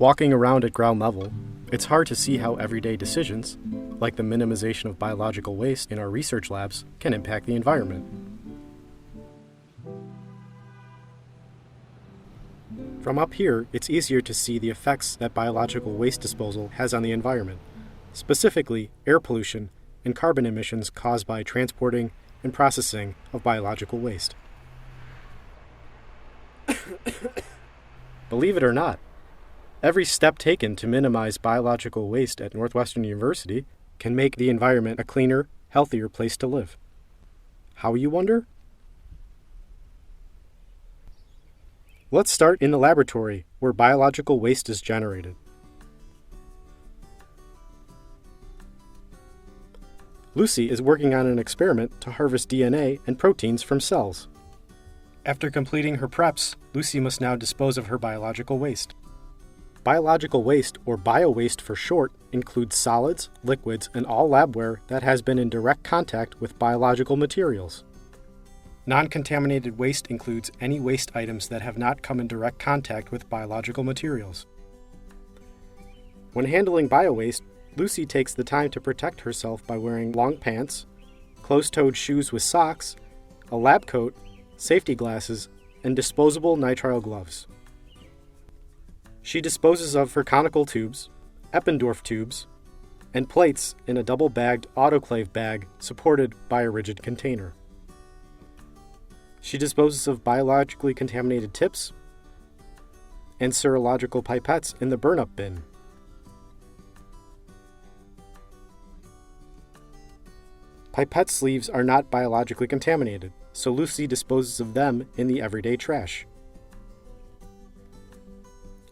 Walking around at ground level, it's hard to see how everyday decisions, like the minimization of biological waste in our research labs, can impact the environment. From up here, it's easier to see the effects that biological waste disposal has on the environment, specifically air pollution and carbon emissions caused by transporting and processing of biological waste. Believe it or not, every step taken to minimize biological waste at Northwestern University can make the environment a cleaner, healthier place to live. How, you wonder? Let's start in the laboratory where biological waste is generated. Lucy is working on an experiment to harvest DNA and proteins from cells. After completing her preps, Lucy must now dispose of her biological waste. Biological waste, or bio-waste for short, includes solids, liquids, and all labware that has been in direct contact with biological materials. Non-contaminated waste includes any waste items that have not come in direct contact with biological materials. When handling bio-waste, Lucy takes the time to protect herself by wearing long pants, closed-toed shoes with socks, a lab coat, safety glasses, and disposable nitrile gloves. She disposes of her conical tubes, Eppendorf tubes, and plates in a double-bagged autoclave bag supported by a rigid container. She disposes of biologically contaminated tips and serological pipettes in the burn-up bin. Pipette sleeves are not biologically contaminated, so Lucy disposes of them in the everyday trash.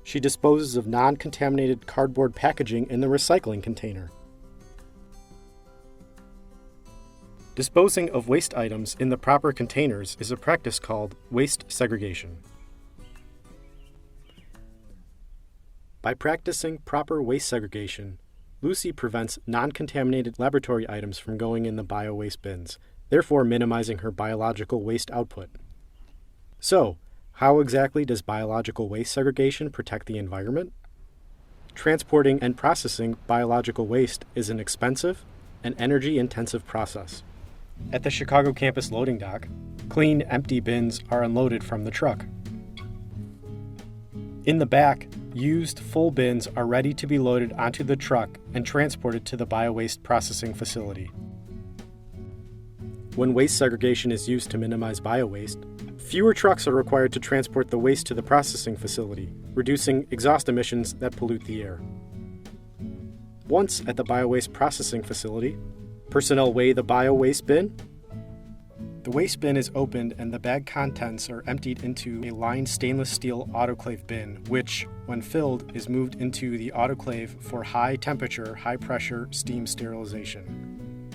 She disposes of non-contaminated cardboard packaging in the recycling container. Disposing of waste items in the proper containers is a practice called waste segregation. By practicing proper waste segregation, Lucy prevents non-contaminated laboratory items from going in the bio-waste bins, therefore minimizing her biological waste output. So, how exactly does biological waste segregation protect the environment? Transporting and processing biological waste is an expensive and energy-intensive process. At the Chicago campus loading dock, clean, empty bins are unloaded from the truck. In the back, used full bins are ready to be loaded onto the truck and transported to the bio-waste processing facility. When waste segregation is used to minimize bio-waste, fewer trucks are required to transport the waste to the processing facility, reducing exhaust emissions that pollute the air. Once at the bio-waste processing facility, personnel weigh the bio-waste bin. The waste bin is opened and the bag contents are emptied into a lined stainless steel autoclave bin, which, when filled, is moved into the autoclave for high temperature, high pressure steam sterilization.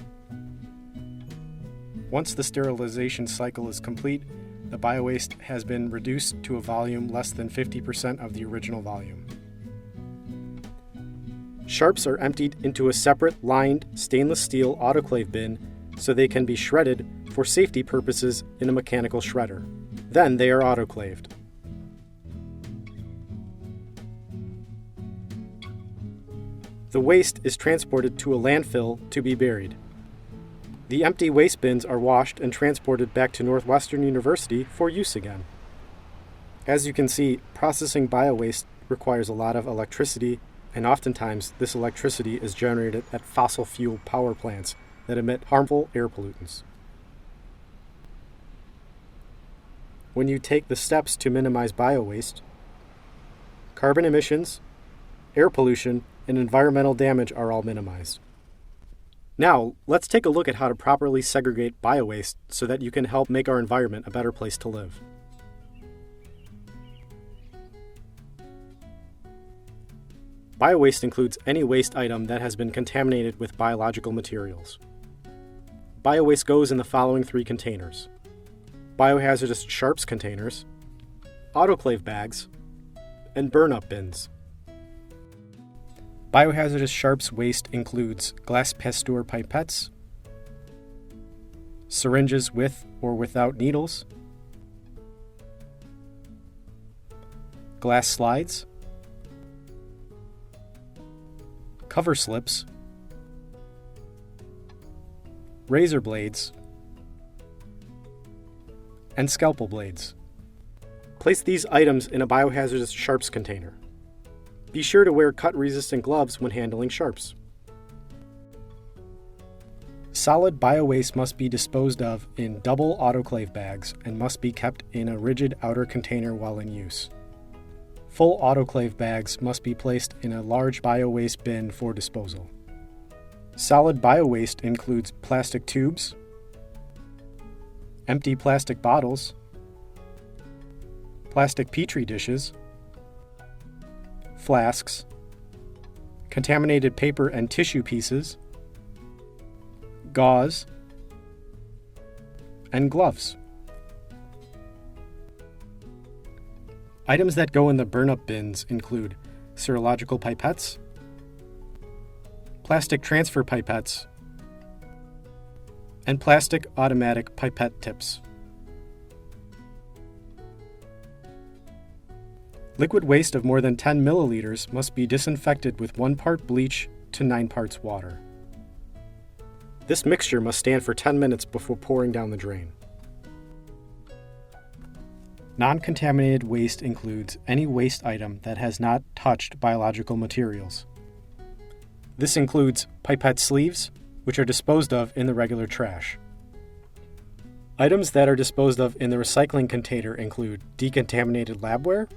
Once the sterilization cycle is complete, the biowaste has been reduced to a volume less than 50% of the original volume. Sharps are emptied into a separate lined stainless steel autoclave bin so they can be shredded for safety purposes in a mechanical shredder. Then they are autoclaved. The waste is transported to a landfill to be buried. The empty waste bins are washed and transported back to Northwestern University for use again. As you can see, processing biowaste requires a lot of electricity, and oftentimes this electricity is generated at fossil fuel power plants that emit harmful air pollutants. When you take the steps to minimize biowaste, carbon emissions, air pollution, and environmental damage are all minimized. Now, let's take a look at how to properly segregate biowaste so that you can help make our environment a better place to live. Biowaste includes any waste item that has been contaminated with biological materials. Biowaste goes in the following 3 containers: biohazardous sharps containers, autoclave bags, and burn-up bins. Biohazardous sharps waste includes glass Pasteur pipettes, syringes with or without needles, glass slides, cover slips, razor blades, and scalpel blades. Place these items in a biohazardous sharps container. Be sure to wear cut-resistant gloves when handling sharps. Solid biowaste must be disposed of in double autoclave bags and must be kept in a rigid outer container while in use. Full autoclave bags must be placed in a large biowaste bin for disposal. Solid biowaste includes plastic tubes, empty plastic bottles, plastic petri dishes, flasks, contaminated paper and tissue pieces, gauze, and gloves. Items that go in the burn-up bins include serological pipettes, plastic transfer pipettes, and plastic automatic pipette tips. Liquid waste of more than 10 milliliters must be disinfected with 1 part bleach to 9 parts water. This mixture must stand for 10 minutes before pouring down the drain. Non-contaminated waste includes any waste item that has not touched biological materials. This includes pipette sleeves, which are disposed of in the regular trash. Items that are disposed of in the recycling container include decontaminated labware,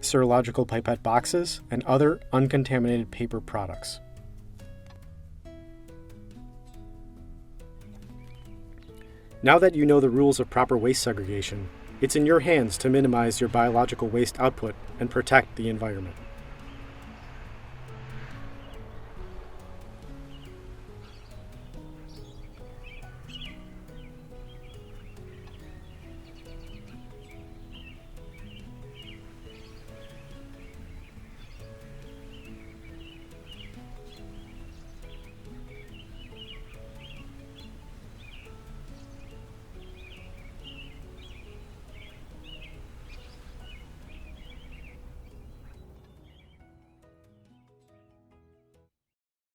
serological pipette boxes, and other uncontaminated paper products. Now that you know the rules of proper waste segregation, it's in your hands to minimize your biological waste output and protect the environment.